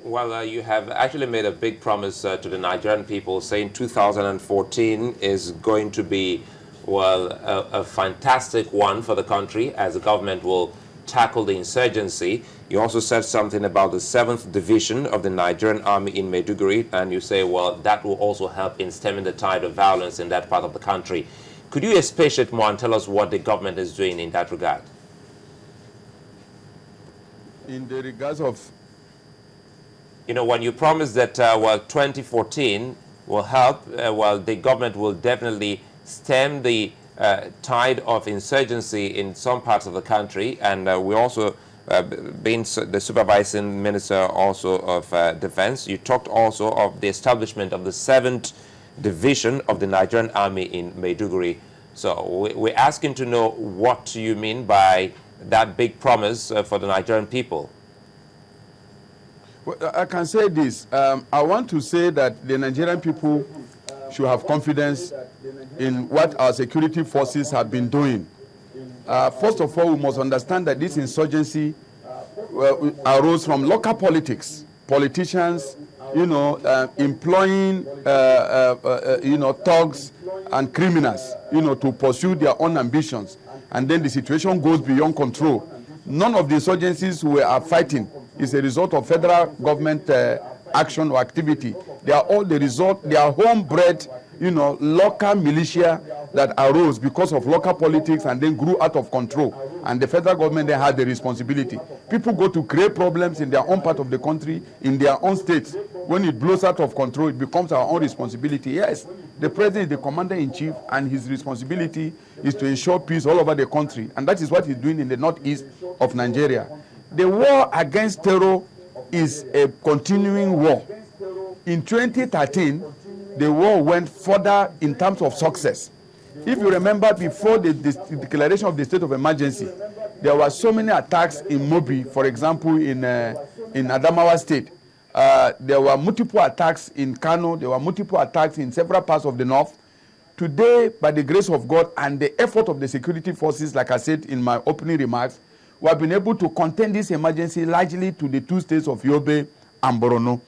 Well, you have actually made a big promise to the Nigerian people, saying 2014 is going to be, well, a fantastic one for the country, as the government will tackle the insurgency. You also said something about the 7th Division of the Nigerian Army in Maiduguri, and you say, well, that will also help in stemming the tide of violence in that part of the country. Could you expatiate more and tell us what the government is doing in that regard? In the regards of... You know, when you promised that, well, 2014 will help, well, the government will definitely stem the tide of insurgency in some parts of the country, and we also, being the supervising minister also of defense, you talked also of the establishment of the 7th Division of the Nigerian Army in Maiduguri. So we're asking to know what you mean by that big promise for the Nigerian people. Well, I can say this. I want to say that the Nigerian people should have confidence in what our security forces have been doing. First of all, we must understand that this insurgency arose from local politics. Politicians, employing, thugs and criminals, to pursue their own ambitions. And then the situation goes beyond control. None of the insurgencies we are fighting is a result of federal government action or activity. They are all the result, they are homebred, local militia that arose because of local politics and then grew out of control. And the federal government then had the responsibility. People go to create problems in their own part of the country, in their own states. When it blows out of control, it becomes our own responsibility. Yes, the president is the commander-in-chief, and his responsibility is to ensure peace all over the country. And that is what he's doing in the northeast of Nigeria. The war against terror is a continuing war. In 2013, the war went further in terms of success. If you remember, before the declaration of the state of emergency, there were so many attacks in Yobe, for example, in Adamawa state. There were multiple attacks in Kano. There were multiple attacks in several parts of the north. Today, by the grace of God and the effort of the security forces, like I said in my opening remarks, we have been able to contain this emergency largely to the 2 states of Yobe and Borno.